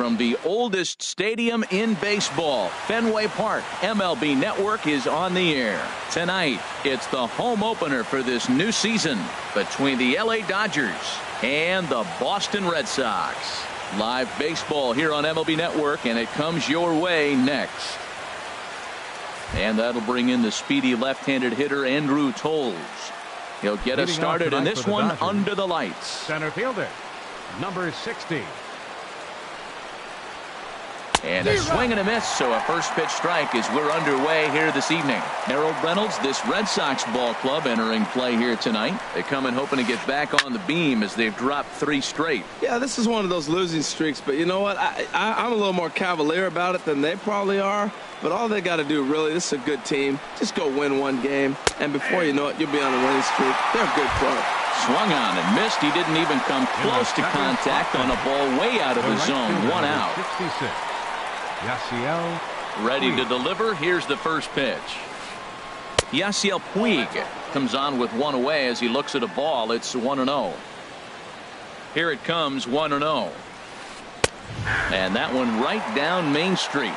from the oldest stadium in baseball, Fenway Park. MLB Network is on the air. Tonight, it's the home opener for this new season between the LA Dodgers and the Boston Red Sox. Live baseball here on MLB Network, and it comes your way next. And that'll bring in the speedy left-handed hitter Andrew Toles. He'll get us started in this one under the lights. Center fielder, number 60. And a swing and a miss, so a first pitch strike as we're underway here this evening. Harold Reynolds, this Red Sox ball club entering play here tonight. They come in hoping to get back on the beam as they've dropped 3 straight. Yeah, this is one of those losing streaks, but you know what? I'm a little more cavalier about it than they probably are. But all they got to do, really, this is a good team. Just go win one game, and before you know it, you'll be on a winning streak. They're a good club. Swung on and missed. He didn't even come close to contact on a ball way out of the zone. 1 out. 66. Yasiel ready to deliver. Here's the first pitch. Yasiel Puig comes on with 1 away as he looks at a ball. It's 1-0. Here it comes, 1-0. And that one right down Main Street.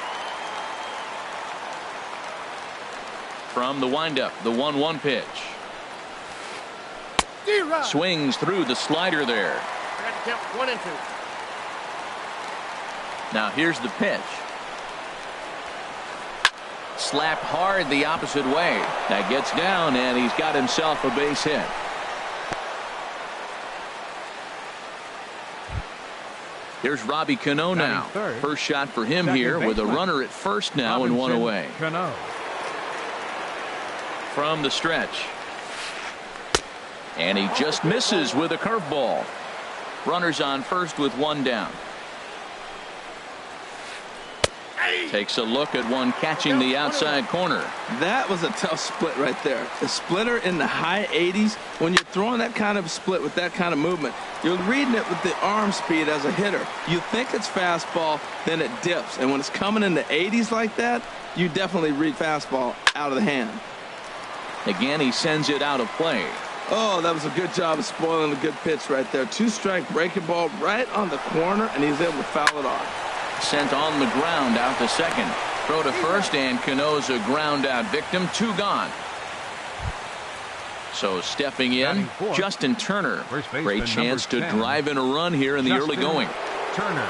From the windup, the 1-1 pitch. Swings through the slider there. Now here's the pitch. Slapped hard the opposite way. That gets down, and he's got himself a base hit. Here's Robbie Cano now. First shot for him here with a runner at first now and 1 away. From the stretch. And he just misses with a curveball. Runners on first with 1 down. Takes a look at one catching the outside corner. That was a tough split right there. The splitter in the high 80s. When you're throwing that kind of split with that kind of movement, you're reading it with the arm speed as a hitter. You think it's fastball, then it dips. And when it's coming in the 80s like that, you definitely read fastball out of the hand. Again, he sends it out of play. Oh, that was a good job of spoiling a good pitch right there. 2-strike breaking ball right on the corner, and he's able to foul it off. Sent on the ground out to second. Throw to first, and Cano's a ground out victim. 2 gone. So stepping in, Justin Turner. Great chance to drive in a run here in the early going. Turner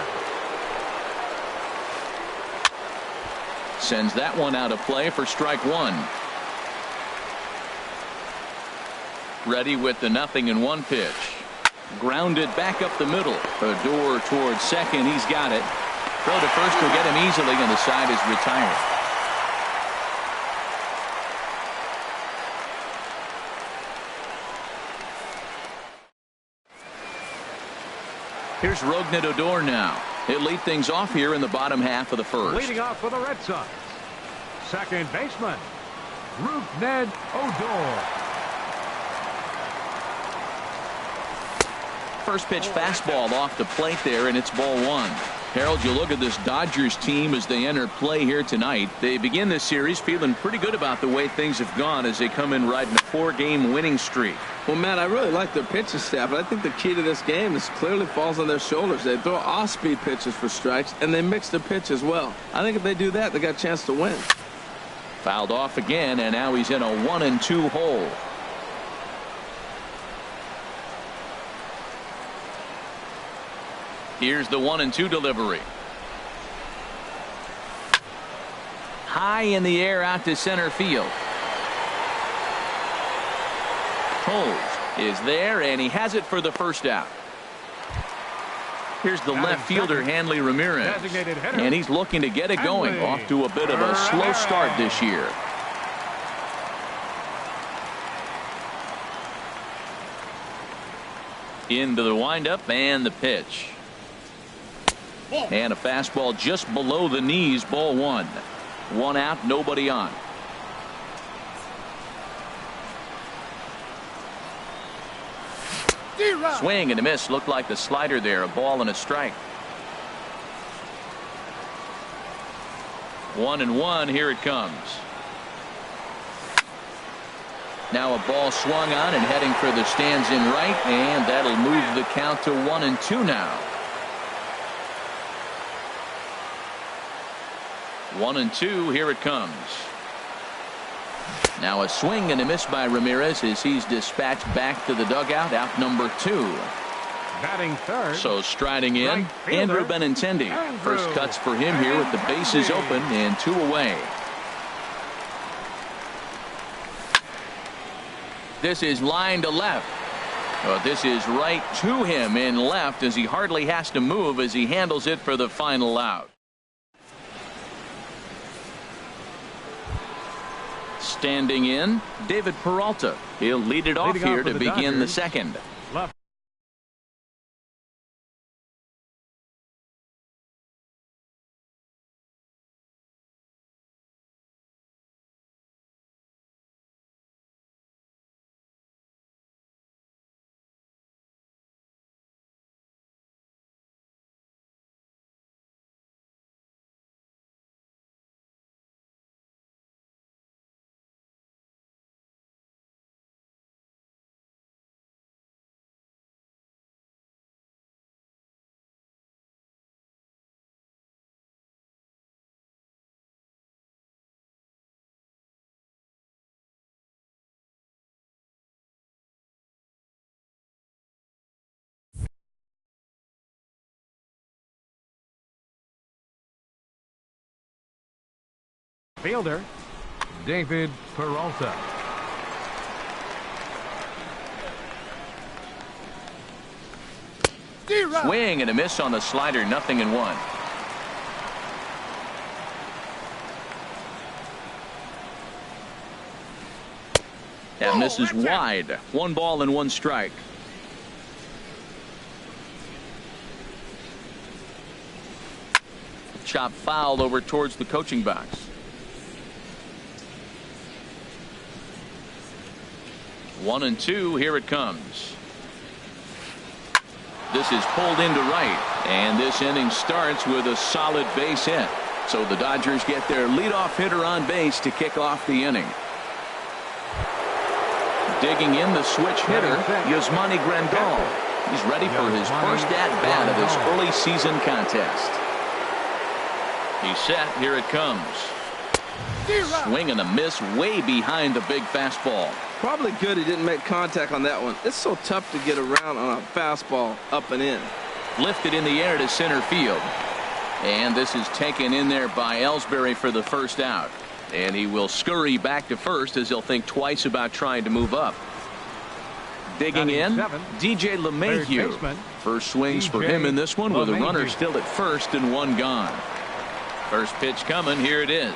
sends that one out of play for strike 1. Ready with the 0-1 pitch. Grounded back up the middle. Odor towards second. He's got it. Throw to first will get him easily, and the side is retired. Here's Rougned Odor now. He'll lead things off here in the bottom half of the first. leading off for the Red Sox. Second baseman, Rougned Odor. First pitch fastball off the plate there, and it's ball 1. Harold, you look at this Dodgers team as they enter play here tonight. They begin this series feeling pretty good about the way things have gone as they come in riding a 4-game winning streak. Well, Matt, I really like their pitching staff, but I think the key to this game is clearly falls on their shoulders. They throw off-speed pitches for strikes, and they mix their pitch as well. I think if they do that, they got a chance to win. Fouled off again, and now he's in a 1-2 hole. Here's the 1-2 delivery. High in the air out to center field. Toles is there, and he has it for the first out. Here's the left fielder, Hanley Ramirez. And he's looking to get it going. Off to a bit of a slow start this year. Into the windup and the pitch. And a fastball just below the knees, ball 1. 1 out, nobody on. Swing and a miss. Looked like the slider there. A ball and a strike. 1-1. Here it comes. Now a ball swung on and heading for the stands in right, and that'll move the count to 1-2 now. 1-2. Here it comes. Now a swing and a miss by Ramirez as he's dispatched back to the dugout. Out number 2. Batting third. So striding in, Right fielder, Andrew Benintendi. Andrew. First cuts for him here with the bases open and 2 away. This is line to left. Well, this is right to him in left as he hardly has to move as he handles it for the final out. Standing in, David Peralta. He'll lead it off here to begin the second. Left. Fielder, David Peralta. Swing and a miss on the slider. 0-1. That misses wide. 1 ball and 1 strike. Chop foul over towards the coaching box. One and 2. Here it comes. This is pulled into right, and this inning starts with a solid base hit. So the Dodgers get their leadoff hitter on base to kick off the inning. Digging in the switch hitter, Yasmani Grandal. He's ready for his first at-bat of this early season contest. He's set. Here it comes. Swing and a miss way behind the big fastball. Probably good he didn't make contact on that one. It's so tough to get around on a fastball up and in. Lifted in the air to center field. And this is taken in there by Ellsbury for the first out. And he will scurry back to first as he'll think twice about trying to move up. Digging in, DJ LeMahieu. First swings for him in this one with a runner still at first and 1 gone. First pitch coming. Here it is.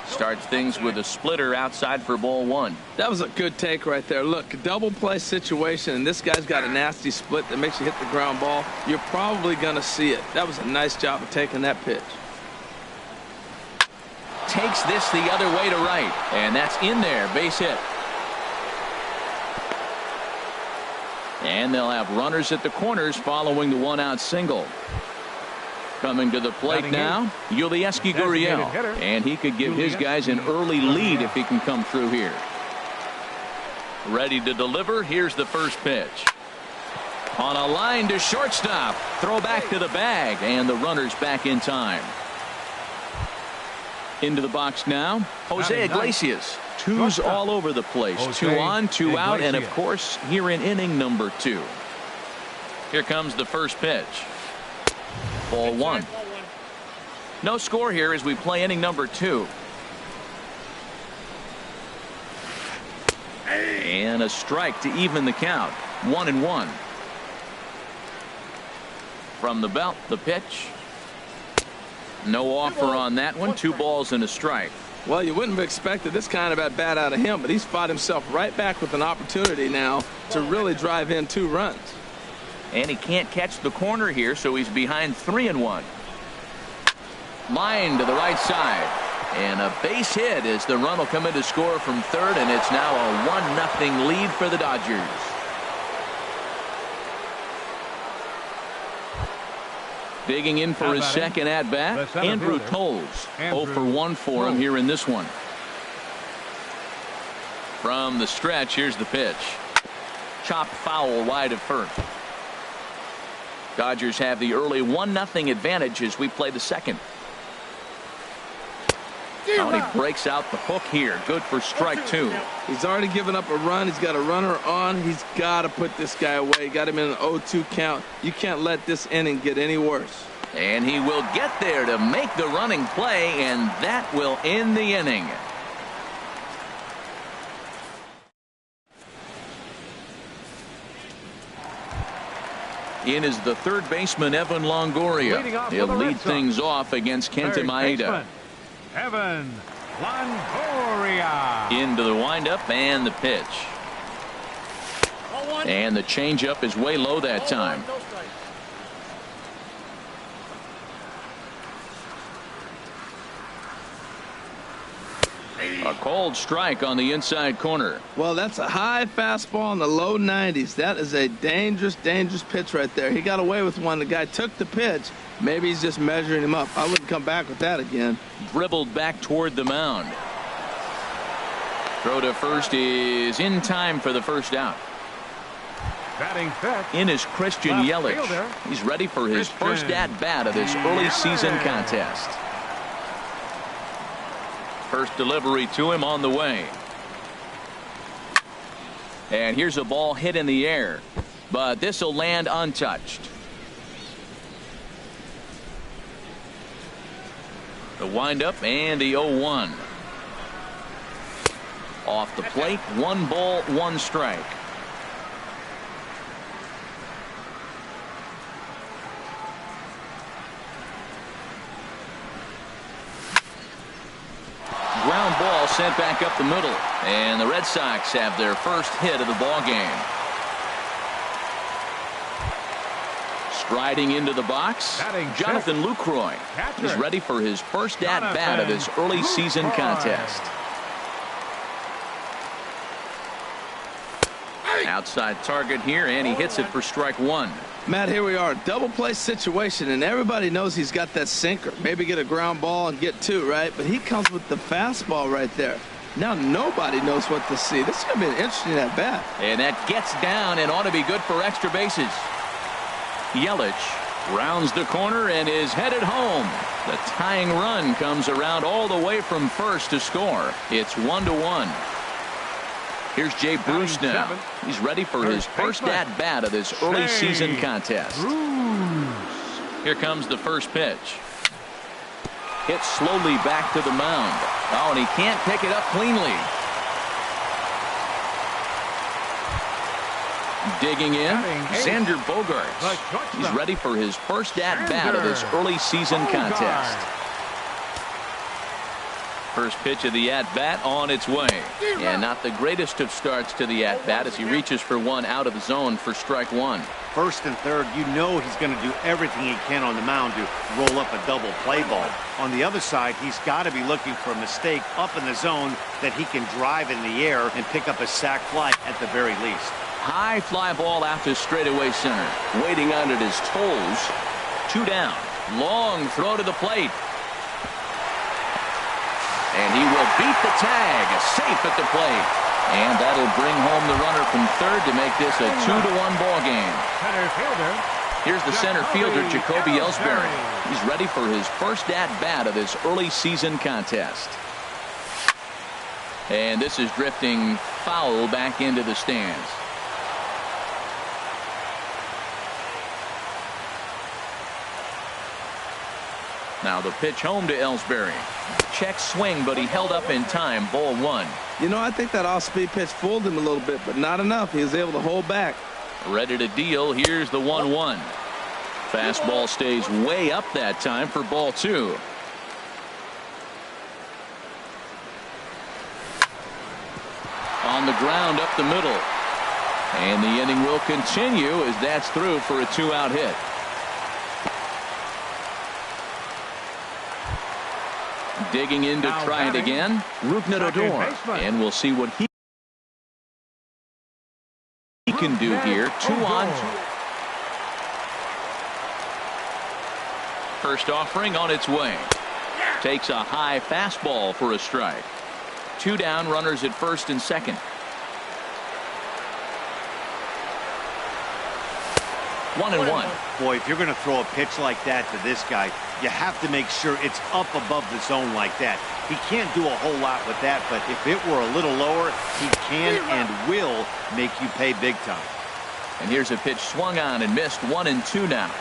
Starts things with a splitter outside for ball 1. That was a good take right there. Look, double play situation, and this guy's got a nasty split that makes you hit the ground ball. You're probably going to see it. That was a nice job of taking that pitch. Takes this the other way to right, and that's in there. Base hit. And they'll have runners at the corners following the 1-out single. Coming to the plate now, Yulieski Gurriel, and he could give his guys an early lead if he can come through here. Ready to deliver. Here's the first pitch. On a line to shortstop. Throw back to the bag, and the runner's back in time. Into the box now, Jose Iglesias. 2s all over the place. 2 on, 2 out, and of course, here in inning number 2. Here comes the first pitch. Ball 1. No score here as we play inning number 2. And a strike to even the count. 1-1. From the belt, the pitch. No offer on that one. 2 balls and a strike. Well, you wouldn't have expected this kind of at bat out of him, but he's fought himself right back with an opportunity now to really drive in 2 runs. And he can't catch the corner here, so he's behind 3-1. Line to the right side. And a base hit as the run will come in to score from third, and it's now a 1-0 lead for the Dodgers. Digging in for his second at-bat, Andrew Toles. 0 for 1 for him here in this one. From the stretch, here's the pitch. Chopped foul wide of first. Dodgers have the early 1-0 advantage as we play the second. Oh, and he breaks out the hook here. Good for strike two. He's already given up a run. He's got a runner on. He's got to put this guy away. Got him in an 0-2 count. You can't let this inning get any worse. And he will get there to make the running play, and that will end the inning. In is the third baseman, Evan Longoria. He'll lead things off against Kenta Maeda. Evan Longoria. Into the windup and the pitch. And the changeup is way low that time. A cold strike on the inside corner. Well, that's a high fastball in the low 90s. That is a dangerous, dangerous pitch right there. He got away with one. The guy took the pitch. Maybe he's just measuring him up. I wouldn't come back with that again. Dribbled back toward the mound. Throw to first is in time for the first out. Batting fifth. In is Christian Yelich. He's ready for his first at-bat of this early season contest. First delivery to him on the way. And here's a ball hit in the air, but this will land untouched. The windup and the 0-1. Off the plate, 1 ball, 1 strike. Ground ball sent back up the middle, and the Red Sox have their first hit of the ball game. Striding into the box, Jonathan Lucroy is ready for his first at-bat of this early season contest. Outside target here, and he hits it for strike one. Matt, here we are, double play situation, and everybody knows he's got that sinker. Maybe get a ground ball and get 2, right? But he comes with the fastball right there. Now nobody knows what to see. This is going to be an interesting at-bat. And that gets down and ought to be good for extra bases. Yelich rounds the corner and is headed home. The tying run comes around all the way from first to score. It's 1-1. Here's Jay Bruce now. He's ready for his first at-bat of this early season contest. Here comes the first pitch. Hit slowly back to the mound. Oh, and he can't pick it up cleanly. Digging in, Xander Bogaerts. He's ready for his first at-bat of this early season contest. First pitch of the at-bat on its way. And not the greatest of starts to the at-bat as he reaches for one out of the zone for strike one. First and third, you know he's going to do everything he can on the mound to roll up a double play ball. On the other side, he's got to be looking for a mistake up in the zone that he can drive in the air and pick up a sac fly at the very least. High fly ball out to straightaway center. Waiting on it his toes. 2 down. Long throw to the plate. And he will beat the tag. Safe at the plate. And that'll bring home the runner from third to make this a 2-1 ball game. Here's the center fielder, Jacoby Ellsbury. He's ready for his first at-bat of this early season contest. And this is drifting foul back into the stands. Now the pitch home to Ellsbury. Check swing, but he held up in time. Ball 1. You know, I think that off-speed pitch fooled him a little bit, but not enough. He was able to hold back. Ready to deal. Here's the 1-1. Fastball stays way up that time for ball 2. On the ground up the middle. And the inning will continue as that's through for a 2-out hit. Digging in to try it again, Rougned Odor, and we'll see what he can do here. 2 on. First offering on its way. Takes a high fastball for a strike. 2 down, runners at first and second. 1-1. Boy, if you're going to throw a pitch like that to this guy, you have to make sure it's up above the zone like that. He can't do a whole lot with that, but if it were a little lower, he can and will make you pay big time. And here's a pitch swung on and missed. 1-2 now.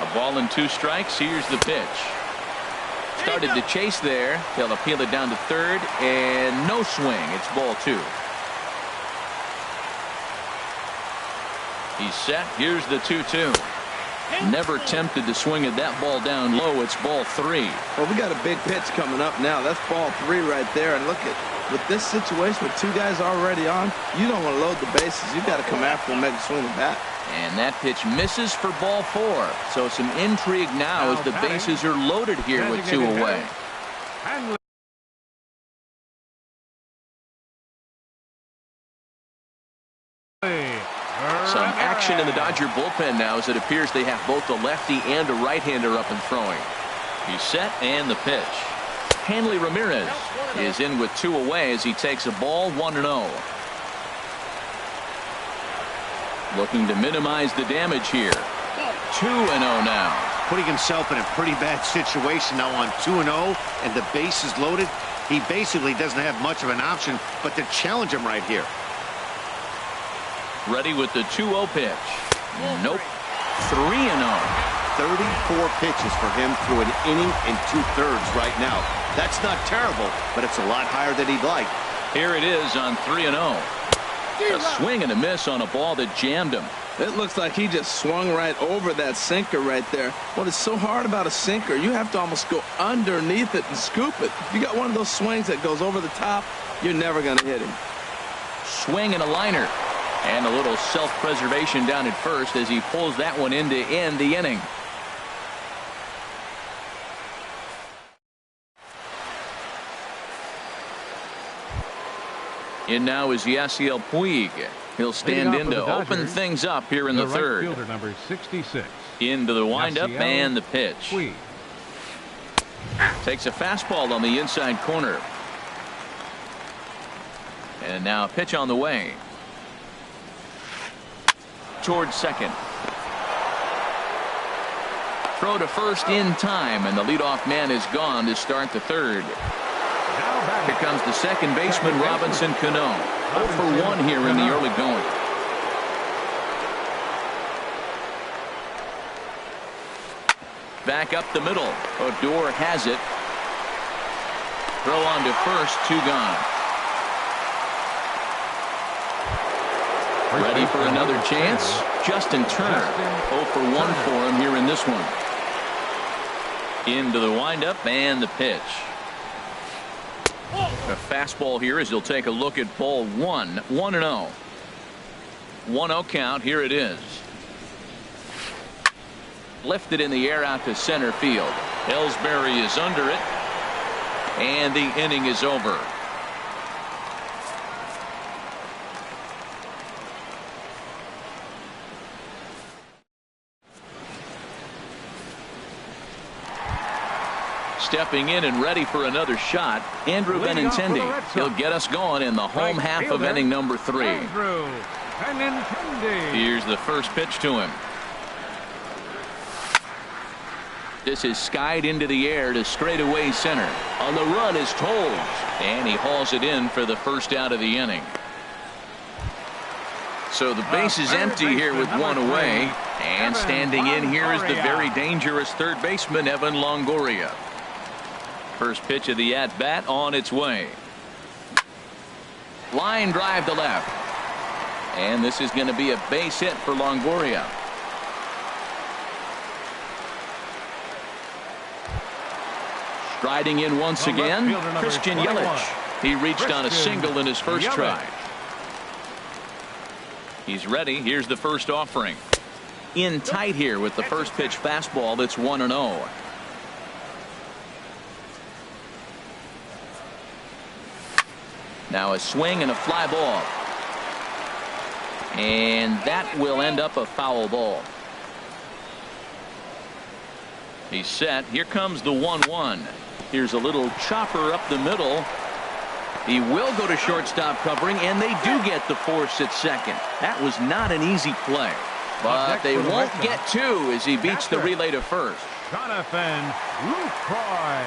A ball and 2 strikes. Here's the pitch. Started to chase there. They'll appeal it down to third, and no swing. It's ball 2. He's set. Here's the 2-2. Never tempted to swing at that ball down low. It's ball 3. Well, we got a big pitch coming up now. That's ball 3 right there. And look at, with this situation with 2 guys already on, you don't want to load the bases. You got to come after and make a swing of bat. And that pitch misses for ball 4. So some intrigue now as the bases are loaded here with 2 away. Some action in the Dodger bullpen now as it appears they have both a lefty and a right-hander up and throwing. He's set, and the pitch. Hanley Ramirez is in with 2 away as he takes a ball. 1-0. Looking to minimize the damage here. 2-0 now. Putting himself in a pretty bad situation now on 2-0, and the base is loaded. He basically doesn't have much of an option but to challenge him right here. Ready with the 2-0 pitch. Nope. 3-0. 34 pitches for him through an inning and 2/3 right now. That's not terrible, but it's a lot higher than he'd like. Here it is on 3-0. A swing and a miss on a ball that jammed him. It looks like he just swung right over that sinker right there. What is so hard about a sinker, you have to almost go underneath it and scoop it. If you got one of those swings that goes over the top, you're never going to hit him. Swing and a liner. And a little self-preservation down at first as he pulls that one in to end the inning. In now is Yasiel Puig. He'll stand in to open things up here in the third. Fielder number 66. Into the windup and the pitch. Puig. Takes a fastball on the inside corner. And now a pitch on the way. Towards second. Throw to first in time, and the leadoff man is gone to start the third. Here comes the second baseman, Robinson Cano. 0 for 1 here in the early going. Back up the middle. Odor has it. Throw on to first, 2 gone. Ready for another chance. Justin Turner. 0 for 1 for him here in this one. Into the windup and the pitch. A fastball here as he'll take a look at ball 1. 1-0. 1-0 count. Here it is. Lifted in the air out to center field. Ellsbury is under it. And the inning is over. Stepping in and ready for another shot, Andrew Benintendi. He'll get us going in the home half of inning number 3. Here's the first pitch to him. This is skied into the air to straightaway center. On the run is Tolles, and he hauls it in for the first out of the inning. So the base is empty here with 1 away, and standing in here is the very dangerous third baseman, Evan Longoria. First pitch of the at-bat on its way. Line drive to left. And this is going to be a base hit for Longoria. Striding in once again, Christian Yelich. He reached on a single in his first try. He's ready. Here's the first offering. In tight here with the first pitch fastball that's 1-0. Now a swing and a fly ball. And that will end up a foul ball. He's set. Here comes the 1-1. Here's a little chopper up the middle. He will go to shortstop covering, and they do get the force at second. That was not an easy play. But they won't get two as he beats the Catcher, relay to first. Jonathan Lucroy.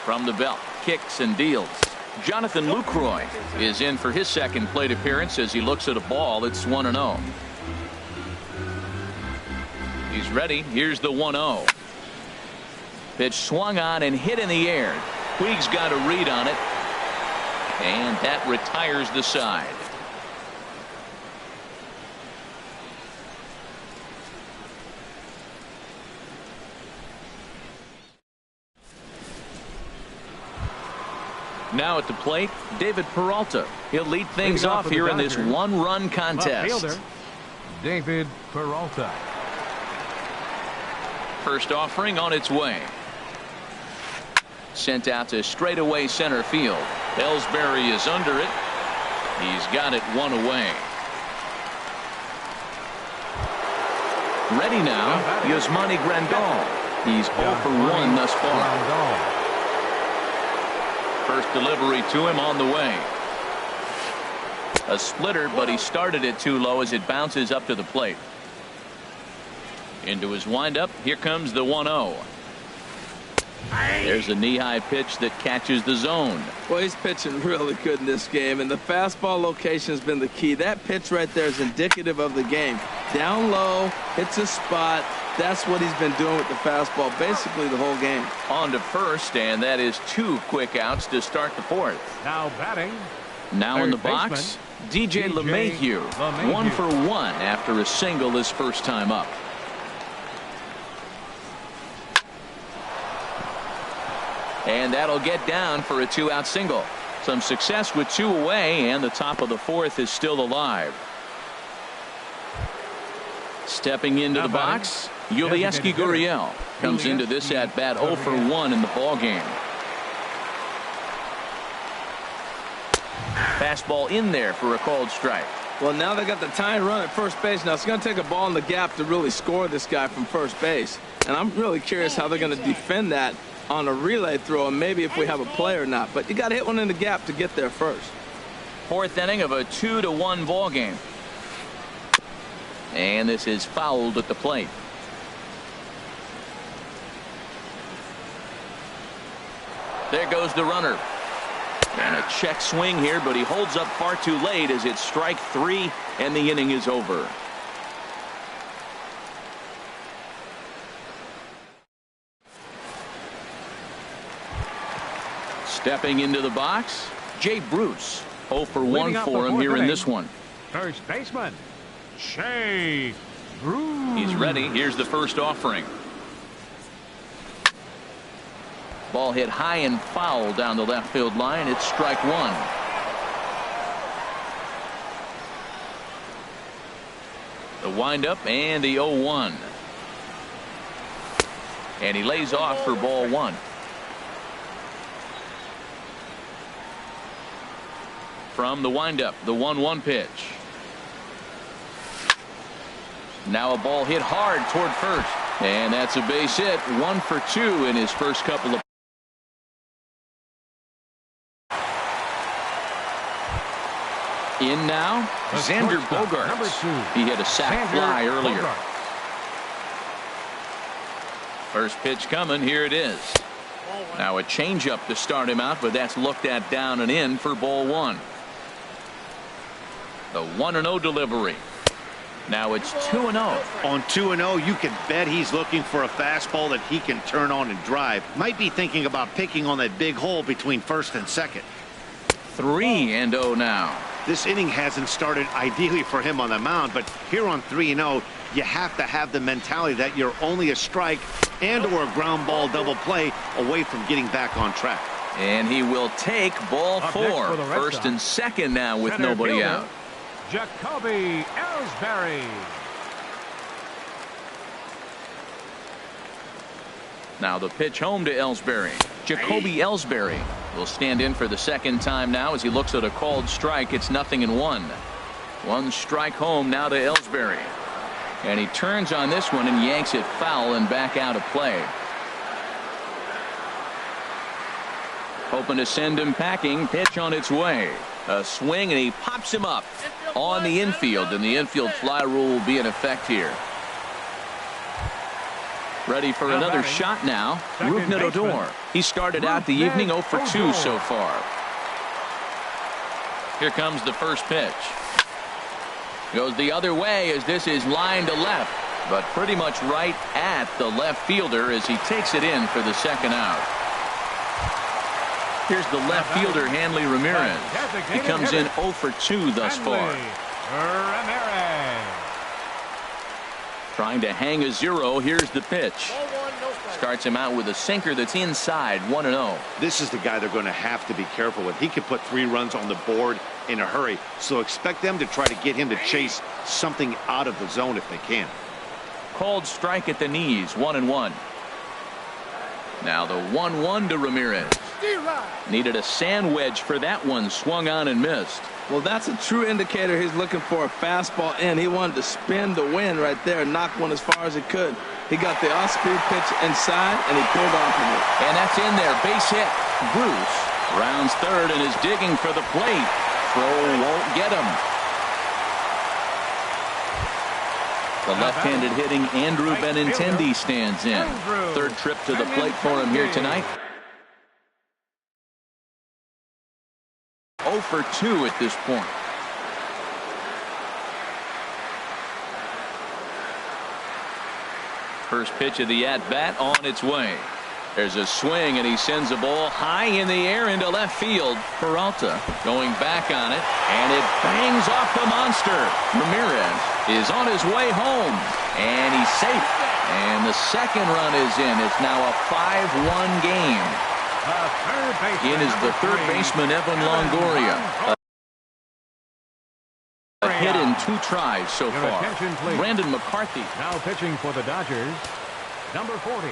From the belt, kicks and deals. Jonathan Lucroy is in for his second plate appearance as he looks at a ball. It's 1-0. He's ready. Here's the 1-0. Pitch swung on and hit in the air. Puig's got a read on it. And that retires the side. Now at the plate, David Peralta. He'll lead things off here in this one-run contest. Fielder, David Peralta. First offering on its way. Sent out to straightaway center field. Ellsbury is under it. He's got it one away. Ready now, Yasmani Grandal. He's 0 for 1 thus far. First delivery to him on the way. A splitter, but he started it too low as it bounces up to the plate. Into his windup. Here comes the 1-0. There's a knee-high pitch that catches the zone. Well, he's pitching really good in this game, and the fastball location has been the key. That pitch right there is indicative of the game. Down low, hits a spot. That's what he's been doing with the fastball basically the whole game. On to first, and that is 2 quick outs to start the fourth. Now batting. Now in the box, DJ LeMahieu. 1 for 1 after a single his first time up. And that'll get down for a 2-out single. Some success with 2 away, and the top of the fourth is still alive. Stepping into the box, Yulieski Gurriel comes into this at bat 0 for 1 in the ball game. Fastball in there for a called strike. Well, now they got the tying run at first base. Now it's going to take a ball in the gap to really score this guy from first base. And I'm really curious how they're going to defend that on a relay throw, and maybe if we have a play or not. But you got to hit one in the gap to get there first. Fourth inning of a 2-1 ball game. And this is fouled at the plate. There goes the runner. And a check swing here, but he holds up far too late as it's strike 3 and the inning is over. Stepping into the box, Jay Bruce. 0 for 1 for him here in this one. First baseman, Jay Bruce. He's ready. Here's the first offering. Ball hit high and foul down the left field line. It's strike 1. The windup and the 0-1. And he lays off for ball 1. From the windup, the 1-1 pitch. Now a ball hit hard toward first. And that's a base hit. 1 for 2 in his first couple of. In now, Xander Bogaerts. He hit a sac fly earlier. First pitch coming. Here it is. Now a changeup to start him out, but that's looked at down and in for ball 1. The 1-0 delivery. Now it's 2-0. On 2-0, you can bet he's looking for a fastball that he can turn on and drive. Might be thinking about picking on that big hole between first and second. 3-0 now. This inning hasn't started ideally for him on the mound, but here on 3-0, you have to have the mentality that you're only a strike and or a ground ball double play away from getting back on track. And he will take ball 4. First and second now with nobody out. Jacoby Ellsbury. Now the pitch home to Ellsbury. Jacoby Ellsbury will stand in for the second time now as he looks at a called strike. It's 0-1. 1 strike home now to Ellsbury. And he turns on this one and yanks it foul and back out of play. Hoping to send him packing. Pitch on its way. A swing, and he pops him up on the infield, and the infield fly rule will be in effect here. Ready for another shot now. Rougned Odor. He started out the evening 0 for 2 so far. Here comes the first pitch. Goes the other way as this is line to left, but pretty much right at the left fielder as he takes it in for the second out. Here's the left fielder, Hanley Ramirez. He comes in 0 for 2 thus far. Trying to hang a 0. Here's the pitch. Starts him out with a sinker that's inside, 1-0. This is the guy they're going to have to be careful with. He can put 3 runs on the board in a hurry, so expect them to try to get him to chase something out of the zone if they can. Called strike at the knees, 1-1. Now the 1-1 to Ramirez. Needed a sand wedge for that one. Swung on and missed. Well, that's a true indicator he's looking for a fastball in. He wanted to spin the wind right there, knock one as far as he could. He got the off-speed pitch inside, and he pulled off of it. And that's in there. Base hit. Bruce rounds third and is digging for the plate. Throw won't get him. The left-handed hitting Andrew Benintendi stands in. Third trip to the plate for him here tonight. 0 for 2 at this point. First pitch of the at-bat on its way. There's a swing, and he sends a ball high in the air into left field. Peralta going back on it, and it bangs off the monster. Ramirez is on his way home, and he's safe. And the second run is in. It's now a 5-1 game. In is the third baseman, Evan Longoria. A hit in 2 tries so far. Brandon McCarthy. Now pitching for the Dodgers, number 40,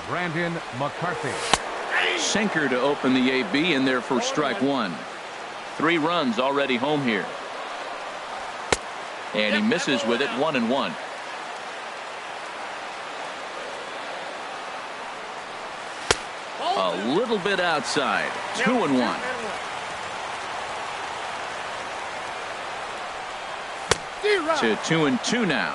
Brandon McCarthy. Sinker to open the AB, in there for strike 1. 3 runs already home here. And he misses with it, 1-1. A little bit outside, 2-1. To 2-2 now.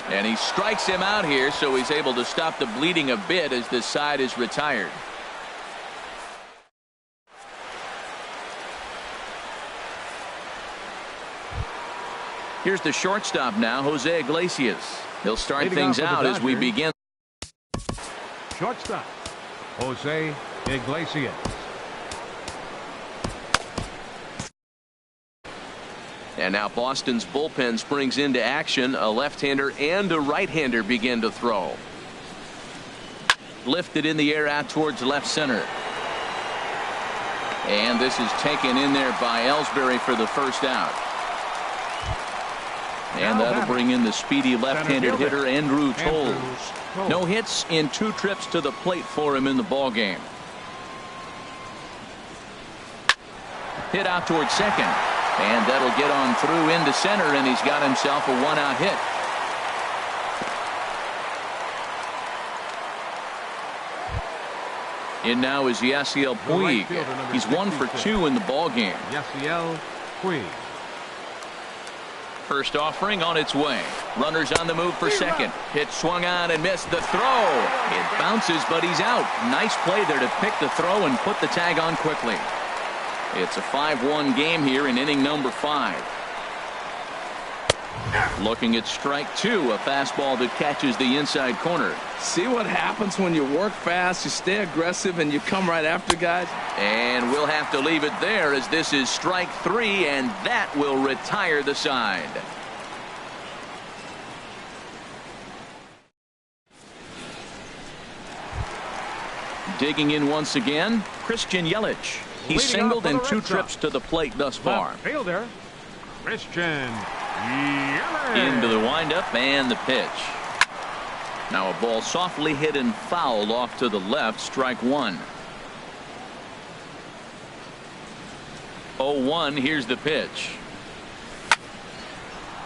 And he strikes him out here, so he's able to stop the bleeding a bit as this side is retired. Here's the shortstop now, Jose Iglesias. He'll start things out as we begin. Shortstop, Jose Iglesias. And now Boston's bullpen springs into action. A left-hander and a right-hander begin to throw. Lifted in the air out towards left center. And this is taken in there by Ellsbury for the first out. And that'll bring in the speedy left-handed hitter Andrew Toles. No hits in 2 trips to the plate for him in the ballgame. Hit out towards second. And that'll get on through into center, and he's got himself a 1-out hit. In now is Yasiel Puig. He's 1 for 2 in the ballgame. Yasiel Puig. First offering on its way. Runners on the move for second. Pitch swung on and missed the throw. It bounces, but he's out. Nice play there to pick the throw and put the tag on quickly. It's a 5-1 game here in inning number 5. Looking at strike 2, a fastball that catches the inside corner. See what happens when you work fast, you stay aggressive, and you come right after guys? And we'll have to leave it there as this is strike 3, and that will retire the side. Digging in once again, Christian Yelich. He's singled in 2 trips to the plate thus far. Left fielder, Christian Yelich. Into the windup and the pitch. Now a ball softly hit and fouled off to the left, strike 1. 0-1, here's the pitch.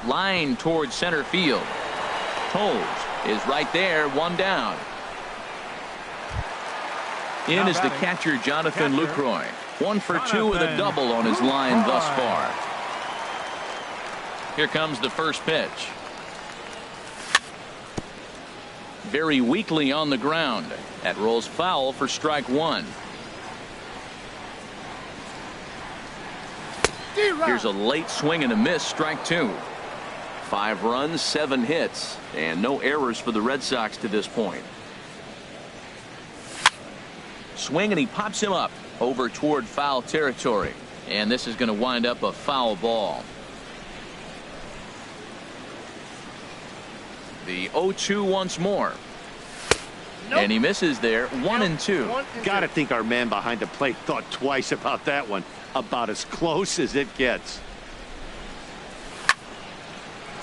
Line towards center field. Toles is right there, one down. In is the catcher, Jonathan Lucroy. 1 for 2 with a double on his line thus far. Here comes the first pitch. Very weakly on the ground. That rolls foul for strike one. Here's a late swing and a miss, strike two. 5 runs, 7 hits, and no errors for the Red Sox to this point. Swing, and he pops him up over toward foul territory. And this is going to wind up a foul ball. The 0-2 once more. Nope. And he misses there. 1-2. Got to think our man behind the plate thought twice about that one. About as close as it gets.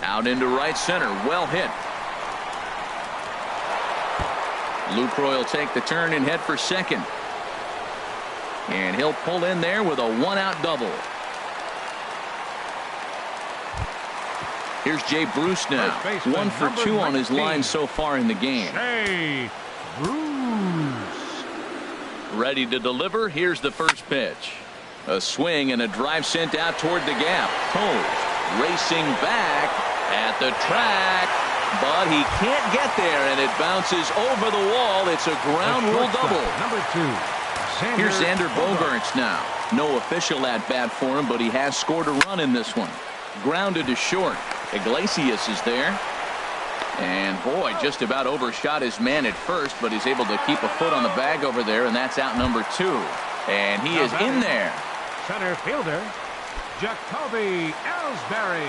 Out into right center. Well hit. Lucroy will take the turn and head for second. And he'll pull in there with a 1-out double. Here's Jay Bruce now. 1 for 2 on his line so far in the game. Jay Bruce. Ready to deliver. Here's the first pitch. A swing and a drive sent out toward the gap. Toes racing back at the track, but he can't get there, and it bounces over the wall. It's a ground rule double. Number 2. Here's Xander Bogaerts now. No official at bat for him, but he has scored a run in this one. Grounded to short. Iglesias is there. And boy, just about overshot his man at first, but he's able to keep a foot on the bag over there, and that's out number 2. And he is in there. Center fielder, Jacoby Ellsbury.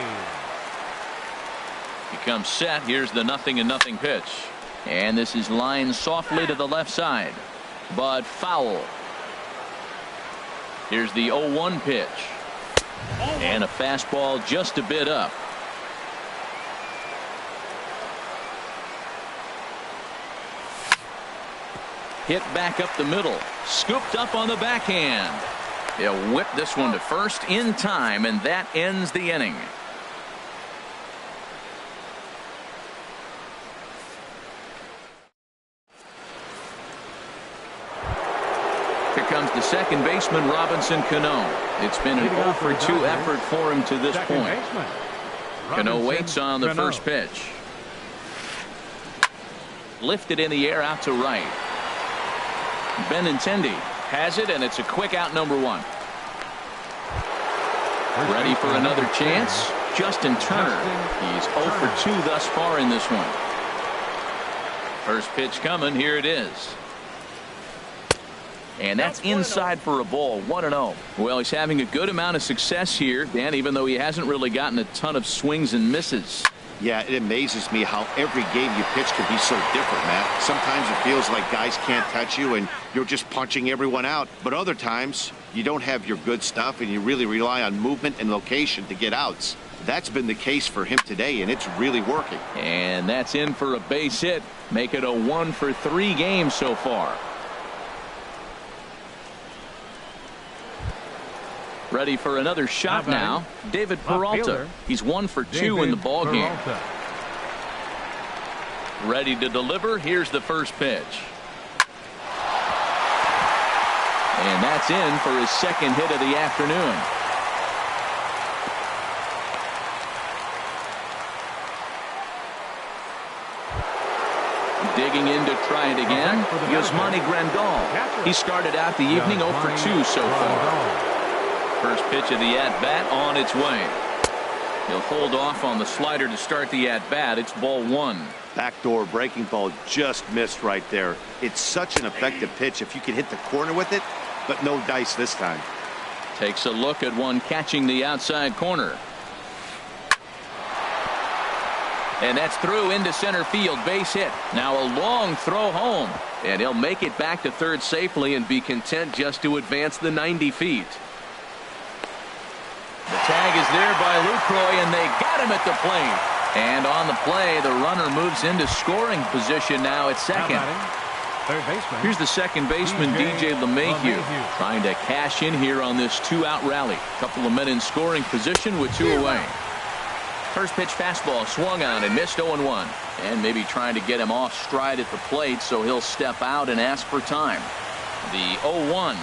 He comes set. Here's the 0-0 pitch. And this is lined softly to the left side. But foul. Here's the 0-1 pitch. And a fastball just a bit up. Hit back up the middle. Scooped up on the backhand. He'll whip this one to first in time, and that ends the inning. Here comes the second baseman, Robinson Cano. It's been an 0 for 2 effort for him to this point. Cano waits on the first pitch. Lifted in the air out to right. Benintendi has it, and it's a quick out, number 1. Ready for another chance. Justin Turner. He's 0 for 2 thus far in this one. First pitch coming. Here it is. And that's inside for a ball. 1-0. Well, he's having a good amount of success here, Dan, even though he hasn't really gotten a ton of swings and misses. Yeah, it amazes me how every game you pitch can be so different, Matt. Sometimes it feels like guys can't touch you and you're just punching everyone out. But other times you don't have your good stuff and you really rely on movement and location to get outs. That's been the case for him today, and it's really working. And that's in for a base hit. Make it a 1 for 3 game so far. Ready for another shot now. David Peralta. He's 1 for 2 in the ball game. Ready to deliver. Here's the first pitch. And that's in for his second hit of the afternoon. Digging in to try it again. Yasmani Grandal. He started out the evening 0 for 2 so far. First pitch of the at-bat on its way. He'll hold off on the slider to start the at-bat. It's ball 1. Backdoor breaking ball just missed right there. It's such an effective pitch if you can hit the corner with it, but no dice this time. Takes a look at one catching the outside corner. And that's through into center field. Base hit. Now a long throw home. And he'll make it back to third safely and be content just to advance the 90 feet. The tag is there by Lucroy, and they got him at the plate. And on the play, the runner moves into scoring position now at second. Third baseman. Here's the second baseman, DJ LeMahieu, trying to cash in here on this 2-out rally. Couple of men in scoring position with 2 away. First pitch fastball swung on and missed 0-1. And maybe trying to get him off stride at the plate, so he'll step out and ask for time. The 0-1.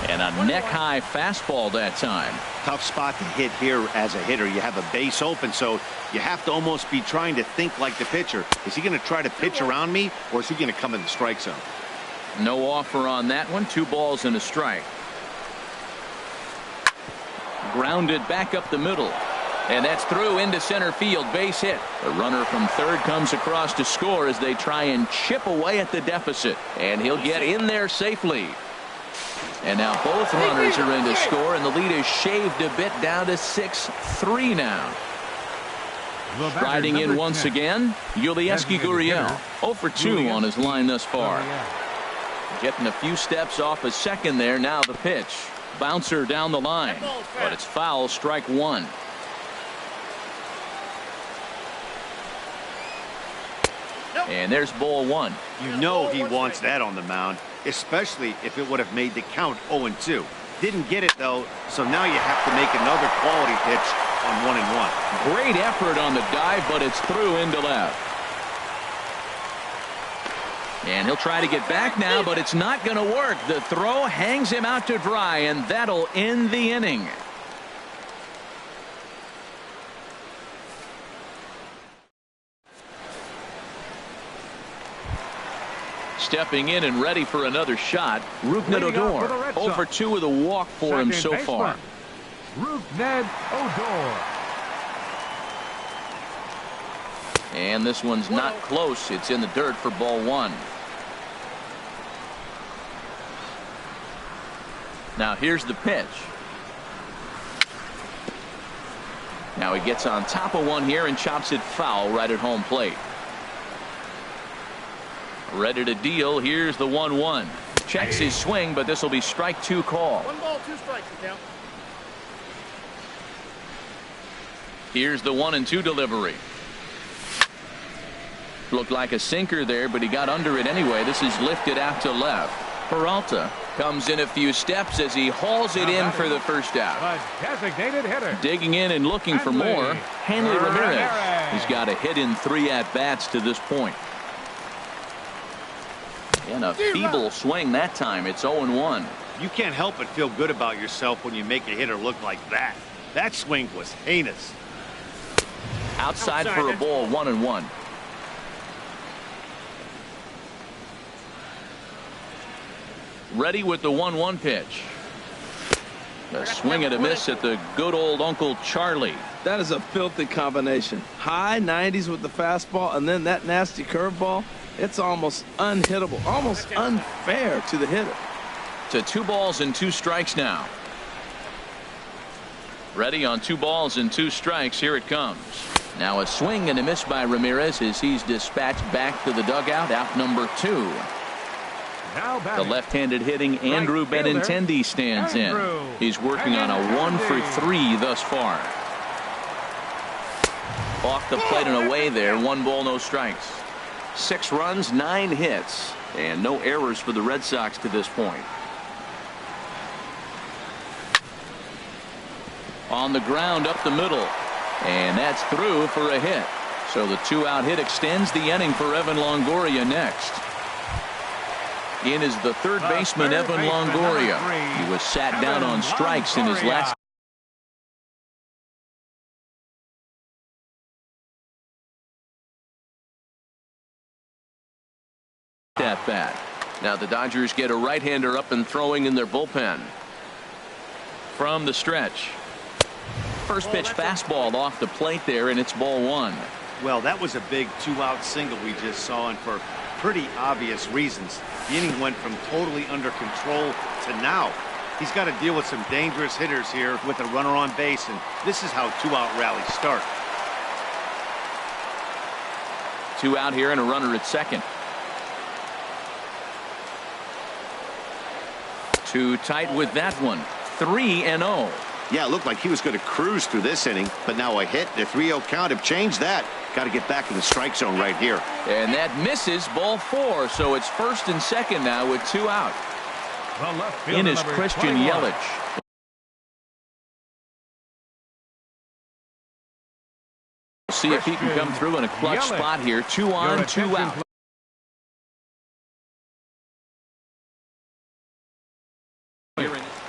And a neck-high fastball that time. Tough spot to hit here as a hitter. You have a base open, so you have to almost be trying to think like the pitcher. Is he going to try to pitch around me, or is he going to come in the strike zone? No offer on that one. 2 balls and a strike. Grounded back up the middle. And that's through into center field. Base hit. The runner from third comes across to score as they try and chip away at the deficit. And he'll get in there safely. And now both runners are in to score, and the lead is shaved a bit down to 6-3 now. Riding in once again, Yulieski Gurriel. 0 for 2 on his line thus far. Getting a few steps off a second there. Now the pitch. Bouncer down the line. But it's foul, strike 1. And there's ball 1. You know he wants that on the mound, especially if it would have made the count 0-2. Didn't get it, though, so now you have to make another quality pitch on 1-1. Great effort on the dive, but it's through into left. And he'll try to get back now, but it's not going to work. The throw hangs him out to dry, and that'll end the inning. Stepping in and ready for another shot, Rougned Odor. 0 for 2 with a walk for him so far. Rougned Odor. And this one's not close. It's in the dirt for ball 1. Now here's the pitch. Now he gets on top of one here and chops it foul right at home plate. Ready to deal. Here's the 1-1. Checks his swing, but this will be strike 2 call. 1 ball, 2 strikes now. Here's the 1-2 delivery. Looked like a sinker there, but he got under it anyway. This is lifted out to left. Peralta comes in a few steps as he hauls it in for the first out. A designated hitter. Digging in and looking for more, Hanley Ramirez. He's got a hit in 3 at-bats to this point. And a feeble swing that time. It's 0-1. You can't help but feel good about yourself when you make a hitter look like that. That swing was heinous. Outside for a ball, 1-1. Ready with the 1-1 pitch. A swing and a miss at the good old Uncle Charlie. That is a filthy combination. High 90s with the fastball, and then that nasty curveball. It's almost unhittable, almost unfair to the hitter. To 2 balls and 2 strikes now. Ready on 2 balls and 2 strikes. Here it comes. Now a swing and a miss by Ramirez as he's dispatched back to the dugout. Out number 2. The left-handed hitting Andrew Benintendi stands in. He's working on a 1 for 3 thus far. Off the plate and away there. 1 ball, no strikes. 6 runs, 9 hits, and no errors for the Red Sox to this point. On the ground up the middle, and that's through for a hit. So the 2-out hit extends the inning for Evan Longoria next. In is the third baseman, Evan Longoria. He was sat down on strikes in his last at bat. Now the Dodgers get a right-hander up and throwing in their bullpen. From the stretch. First pitch fastball off the plate there, and it's ball 1. Well, that was a big 2-out single we just saw, and for pretty obvious reasons. The inning went from totally under control to now. He's got to deal with some dangerous hitters here with a runner on base, and this is how 2-out rallies start. 2 out here and a runner at second. Too tight with that one. 3-0. Yeah, it looked like he was going to cruise through this inning, but now a hit and a 3-0 count have changed that. Got to get back in the strike zone right here. And that misses, ball 4, so it's first and second now with 2 out. In is Christian Yelich. see if he can come through in a clutch spot here. 2 on, 2 out.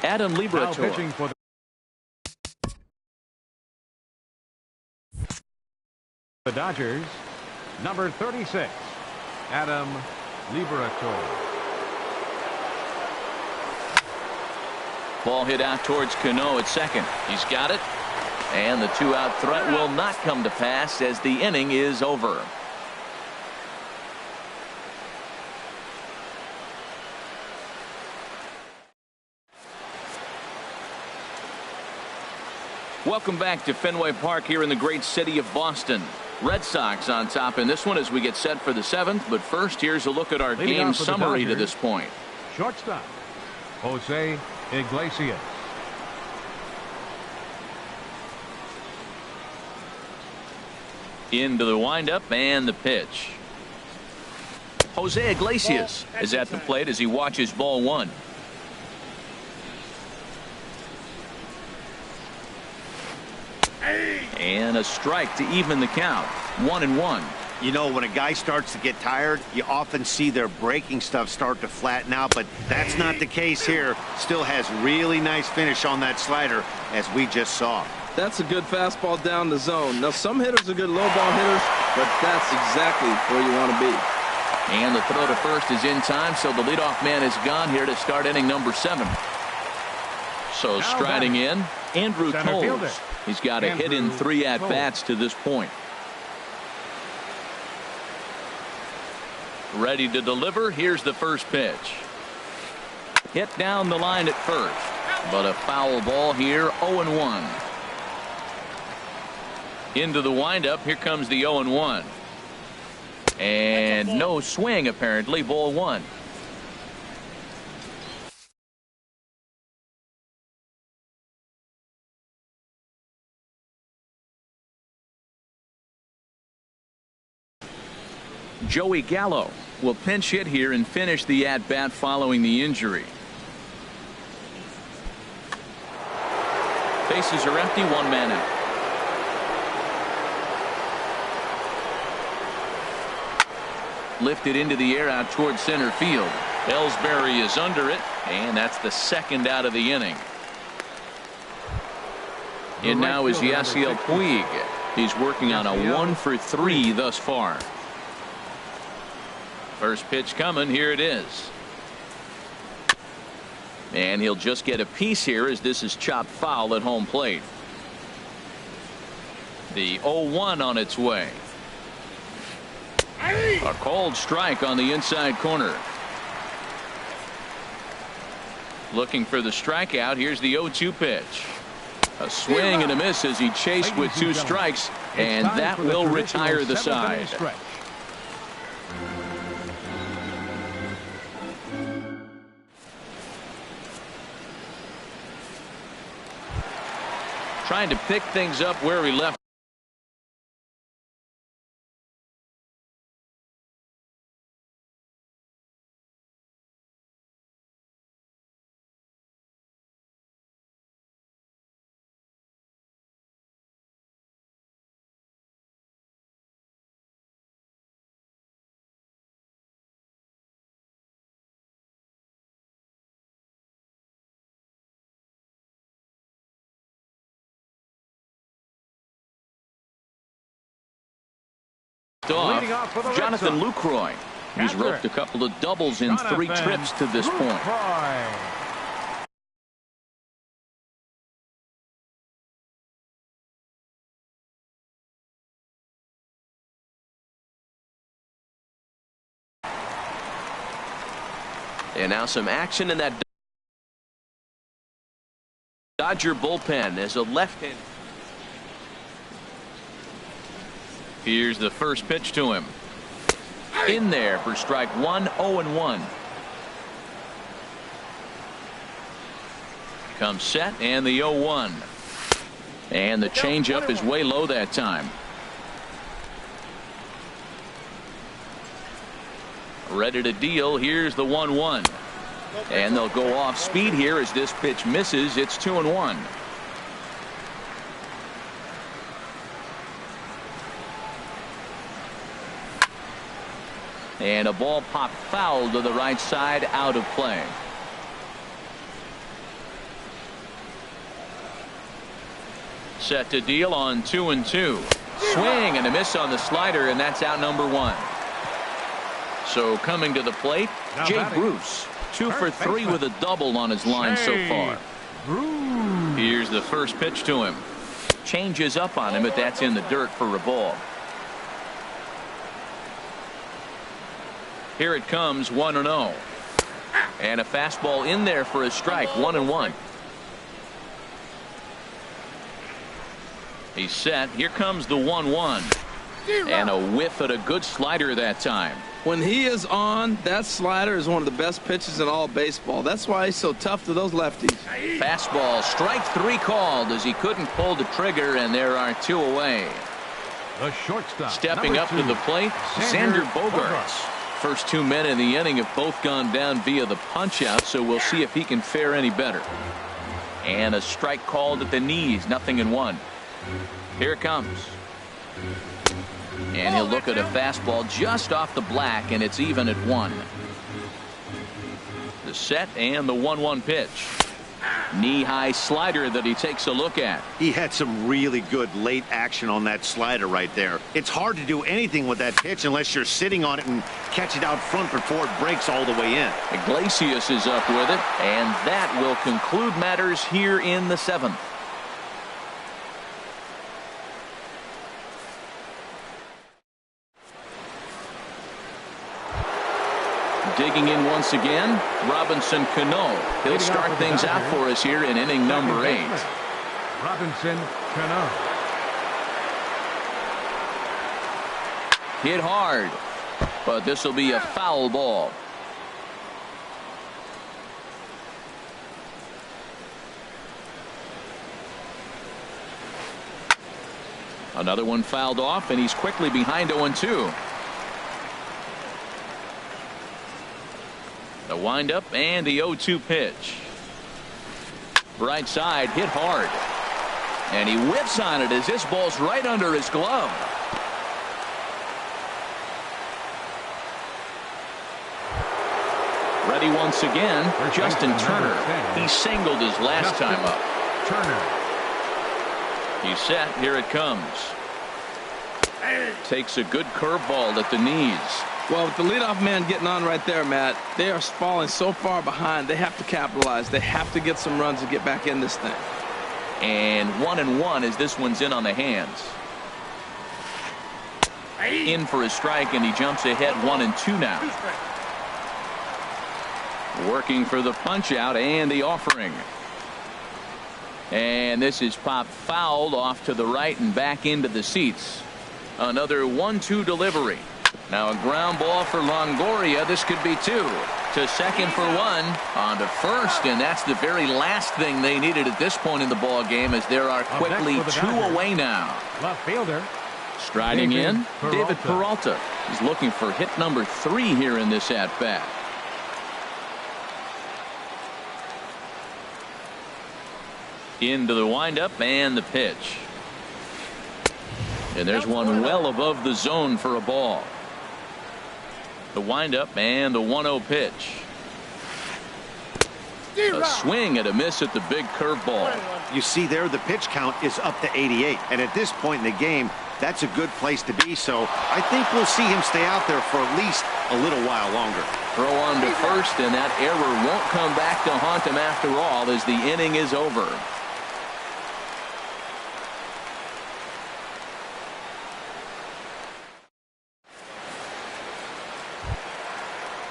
Adam Liberator. The Dodgers, number 36, Adam Liberator. Ball hit out towards Cano at second. He's got it. And the 2-out threat will not come to pass as the inning is over. Welcome back to Fenway Park here in the great city of Boston. Red Sox on top in this one as we get set for the 7th. But first, here's a look at our game summary to this point. Shortstop, Jose Iglesias. Into the windup and the pitch. Jose Iglesias is at the plate as he watches ball 1. And a strike to even the count. 1-1. You know, when a guy starts to get tired, you often see their breaking stuff start to flatten out, but that's not the case here. Still has really nice finish on that slider, as we just saw. That's a good fastball down the zone. Now, some hitters are good low ball hitters, but that's exactly where you want to be. And the throw to first is in time, so the leadoff man is gone here to start inning number 7. So striding in, Andrew Coles. He's got a hit in 3 at-bats to this point. Ready to deliver. Here's the first pitch. Hit down the line at first, but a foul ball here. 0-1. Into the windup. Here comes the 0-1. And no swing, apparently. Ball 1. Joey Gallo will pinch hit here and finish the at-bat following the injury. Bases are empty, 1 man out. Lifted into the air out towards center field. Ellsbury is under it, and that's the 2nd out of the inning. And now is Yasiel Puig. He's working on a 1-for-3 thus far. First pitch coming. Here it is. And he'll just get a piece here as this is chopped foul at home plate. The 0-1 on its way. A cold strike on the inside corner. Looking for the strikeout. Here's the 0-2 pitch. A swing and a miss as he chased with 2 strikes, and that will retire the side. Trying to pick things up where he left. Off, Jonathan Lucroy, who's roped a couple of doubles in 3 trips to this point. And now some action in that Dodger bullpen as a left-hand. Here's the first pitch to him. In there for strike 1. 0-1. Comes set and the 0-1. And the changeup is way low that time. Ready to deal. Here's the 1-1. And they'll go off speed here as this pitch misses. It's 2-1. And a ball popped foul to the right side, out of play. Set to deal on 2-2. Swing and a miss on the slider, and that's out number 1. So coming to the plate, Now Jay batting. Bruce. 2 for 3 with a double on his line so far. Bruce. Here's the first pitch to him. Changes up on him, but that's in the dirt for a ball. Here it comes, 1-0. And a fastball in there for a strike, 1-1. He's set. Here comes the 1-1. And a whiff at a good slider that time. When he is on, that slider is one of the best pitches in all baseball. That's why he's so tough to those lefties. Fastball, strike 3 called as he couldn't pull the trigger, and there are 2 away. The shortstop. Stepping number up 2, to the plate, Xander Bogaerts. First 2 men in the inning have both gone down via the punch-out, so we'll see if he can fare any better. And a strike called at the knees, 0-1. Here it comes. And he'll look at a fastball just off the black, and it's even at 1. The set and the 1-1 pitch. Knee-high slider that he takes a look at. He had some really good late action on that slider right there. It's hard to do anything with that pitch unless you're sitting on it and catch it out front before it breaks all the way in. Iglesias is up with it, and that will conclude matters here in the 7th. Digging in once again, Robinson Cano. He'll start things out for us here in inning number 8. Robinson Cano. Hit hard, but this will be a foul ball. Another one fouled off, and he's quickly behind 0-2. The windup and the 0-2 pitch. Right side, hit hard. And he whips on it as this ball's right under his glove. Ready once again, Justin Turner. He singled his last time up. Turner. He's set. Here it comes. Takes a good curveball at the knees. Well, with the leadoff man getting on right there, Matt, they are falling so far behind. They have to capitalize. They have to get some runs to get back in this thing. And 1-1 as this one's in on the hands. In for a strike, and he jumps ahead 1-2 now. Working for the punch out and the offering. And this is popped fouled off to the right and back into the seats. Another 1-2 delivery. Now a ground ball for Longoria. This could be 2. To second for 1. On to first, and that's the very last thing they needed at this point in the ball game, as there are quickly 2 away now. Left fielder. Striding in, David Peralta. He's looking for hit number 3 here in this at-bat. Into the windup and the pitch. And there's one well above the zone for a ball. The windup and the 1-0 pitch. A swing and a miss at the big curveball. You see there, the pitch count is up to 88. And at this point in the game, that's a good place to be. So I think we'll see him stay out there for at least a little while longer. Throw on to first, and that error won't come back to haunt him after all, as the inning is over.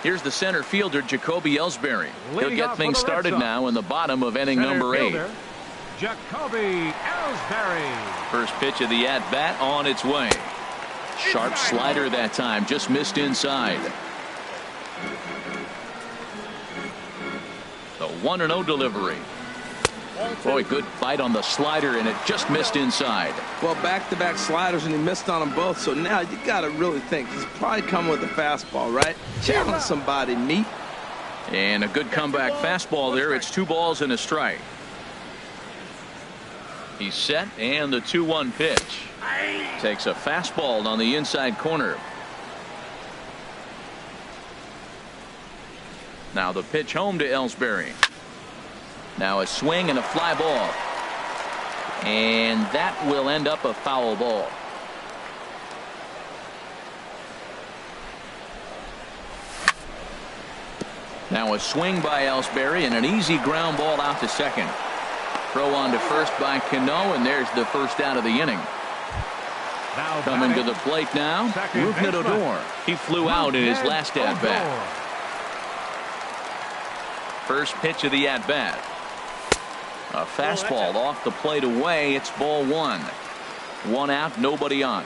Here's the center fielder, Jacoby Ellsbury. He'll get things started now in the bottom of inning number 8. Jacoby Ellsbury. First pitch of the at-bat on its way. Sharp slider that time, just missed inside. The 1-0 delivery. Boy, good bite on the slider, and it just missed inside. Well, back-to-back sliders, and he missed on them both. So now you got to really think. He's probably coming with a fastball, right? Challenge somebody, meat. And a good comeback fastball there. It's 2 balls and a strike. He's set, and the 2-1 pitch. Takes a fastball on the inside corner. Now the pitch home to Ellsbury. Now a swing and a fly ball. And that will end up a foul ball. Now a swing by Ellsbury and an easy ground ball out to second. Throw on to first by Cano, and there's the first out of the inning. Now coming to the plate now, Rougned Odor. He flew out in his last at-bat. First pitch of the at-bat. A fastball off the plate away. It's ball one. One out, nobody on.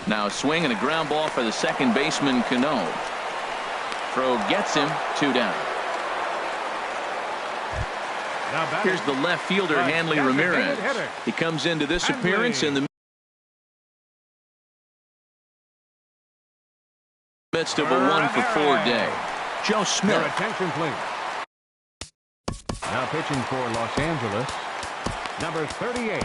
Now a swing and a ground ball for the second baseman, Cano. Throw gets him, 2 down. Here's the left fielder, Hanley Ramirez. He comes into this appearance in the midst of a 1-for-4 day. Joe Smith. Your attention, please. Now pitching for Los Angeles, number 38.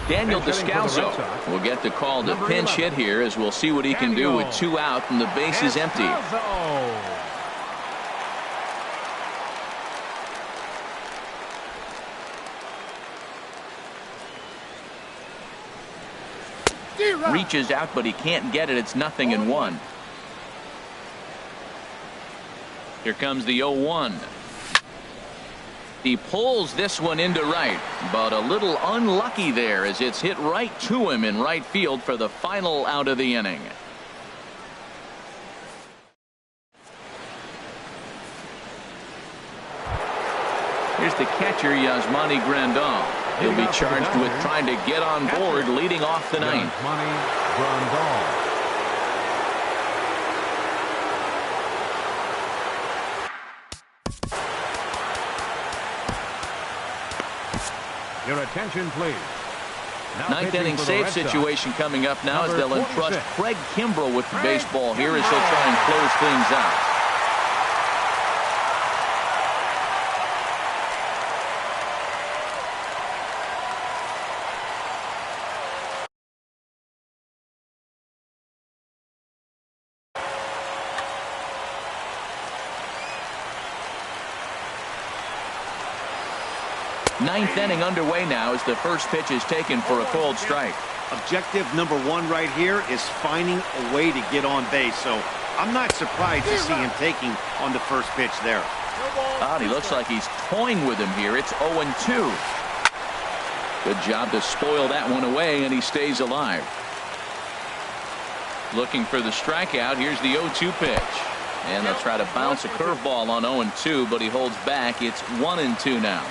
Daniel Descalso will get the call to pinch hit here, as we'll see what he can do with 2 out and the base is empty. Reaches out, but he can't get it. It's 0-1. Here comes the 0-1. He pulls this one into right, but a little unlucky there as it's hit right to him in right field for the final out of the inning. Here's the catcher, Yasmani Grandal. He'll be charged with trying to get on board leading off the ninth. Yasmani Grandal. Your attention, please. Ninth inning save situation coming up now as they'll entrust Craig Kimbrell with the baseball here as he'll try and close things out. Ninth inning underway now as the first pitch is taken for a cold strike. Objective number 1 right here is finding a way to get on base. So I'm not surprised to see him taking on the first pitch there. He looks like he's toying with him here. It's 0-2. Good job to spoil that one away, and he stays alive. Looking for the strikeout. Here's the 0-2 pitch. And they'll try to bounce a curveball on 0-2, but he holds back. It's 1-2 now.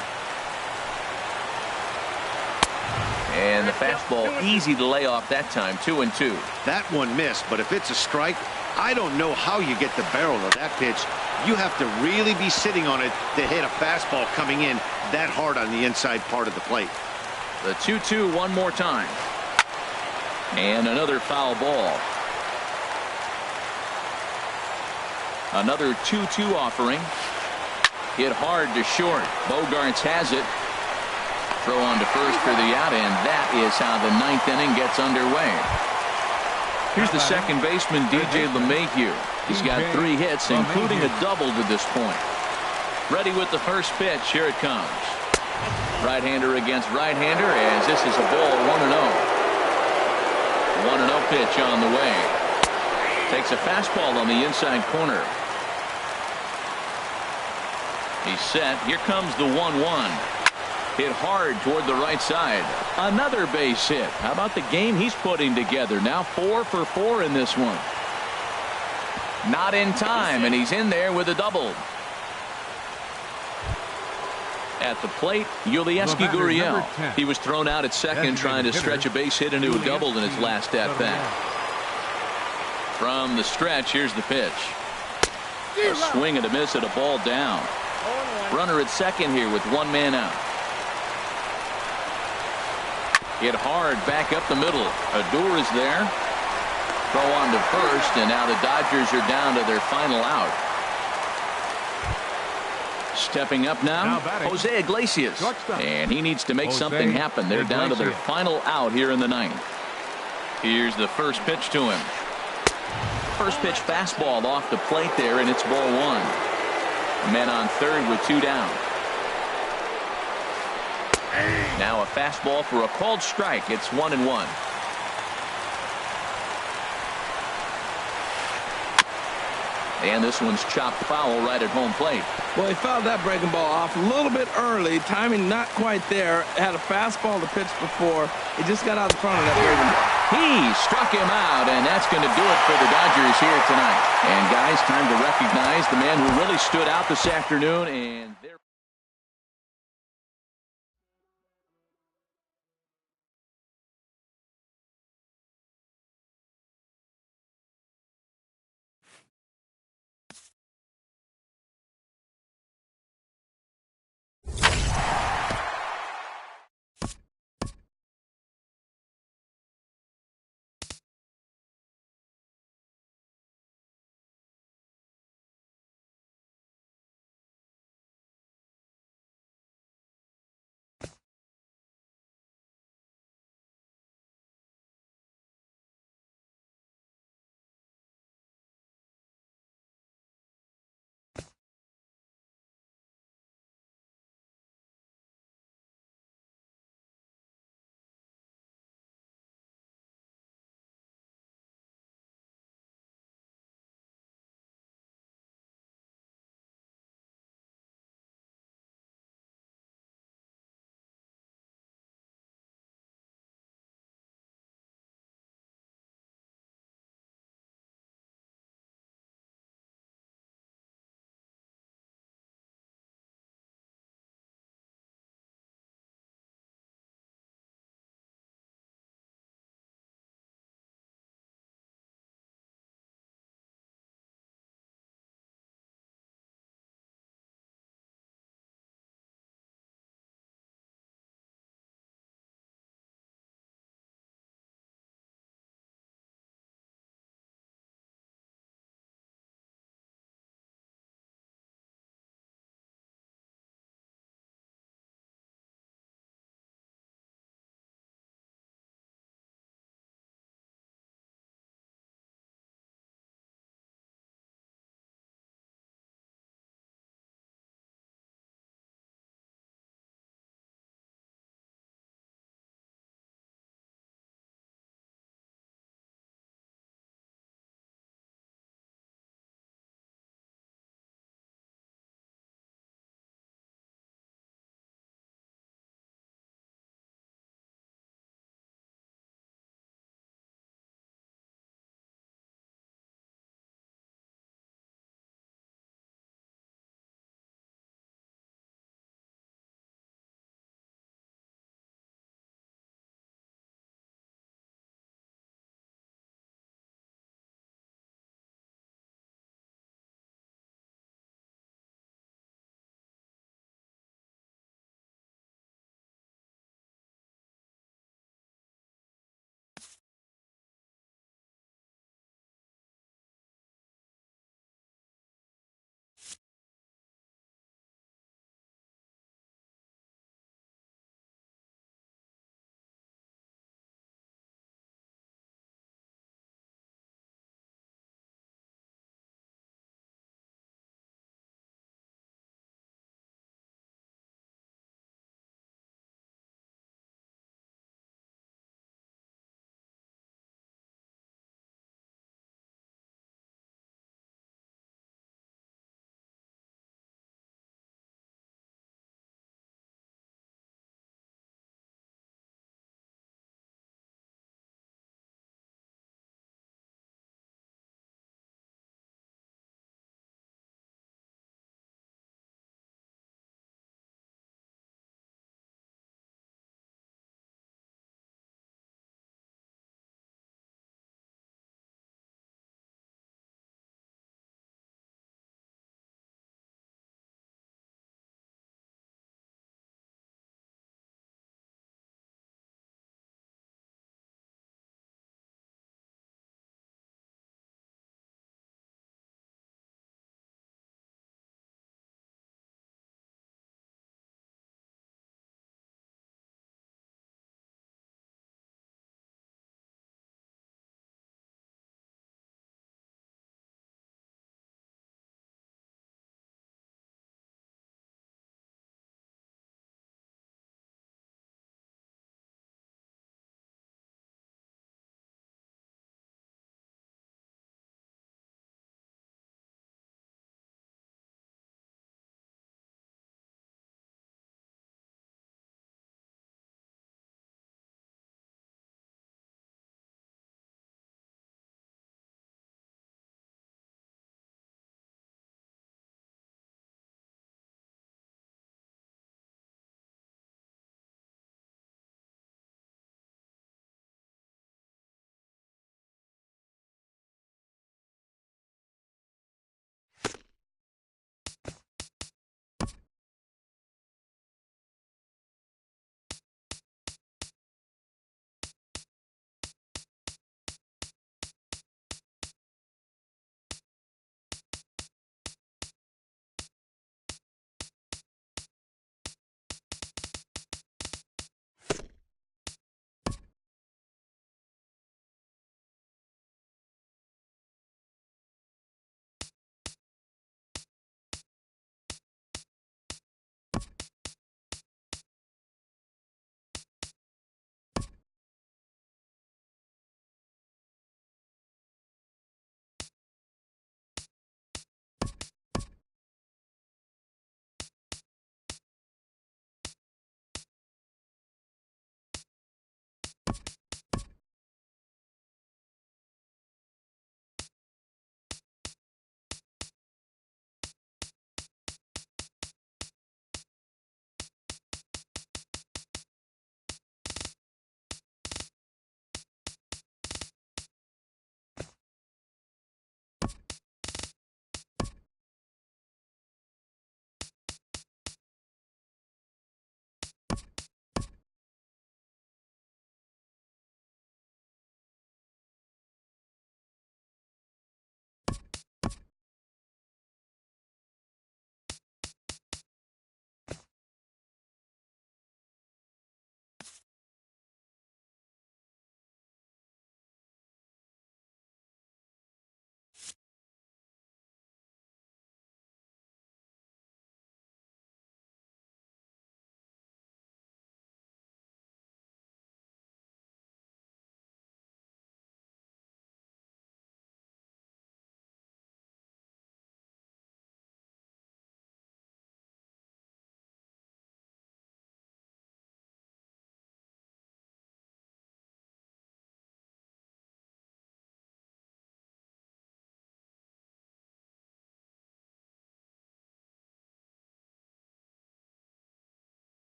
And the fastball easy to lay off that time, 2-2. That one missed, but if it's a strike, I don't know how you get the barrel of that pitch. You have to really be sitting on it to hit a fastball coming in that hard on the inside part of the plate. The 2-2 one more time. And another foul ball. Another 2-2 offering. Hit hard to short. Bogarts has it. Throw on to first for the out, and that is how the ninth inning gets underway. Here's the second baseman, DJ LeMahieu. He's got 3 hits, including a double to this point. Ready with the first pitch. Here it comes. Right-hander against right-hander, as this is a ball 1-0. 1-0 pitch on the way. Takes a fastball on the inside corner. He's set. Here comes the 1-1. Hit hard toward the right side. Another base hit. How about the game he's putting together? Now 4 for 4 in this one. Not in time, and he's in there with a double. At the plate, Yulieski Gurriel. He was thrown out at second trying to stretch a base hit into a double in his last at-bat. From the stretch, here's the pitch. A swing and a miss at a ball down. Runner at second here with 1 man out. Hit hard back up the middle. Odor is there. Throw on to first, and now the Dodgers are down to their final out. Stepping up now batting, Jose Iglesias. shortstop. And he needs to make Jose something happen. They're down to their Iglesias. final out here in the ninth. Here's the first pitch to him. First pitch fastball off the plate there, and it's ball one. Men on third with two down. Now a fastball for a called strike. It's 1-1. And this one's chopped foul right at home plate. Well, he fouled that breaking ball off a little bit early. Timing not quite there. Had a fastball to pitch before. He just got out in front of that breaking ball. He struck him out, and that's going to do it for the Dodgers here tonight. And guys, time to recognize the man who really stood out this afternoon. And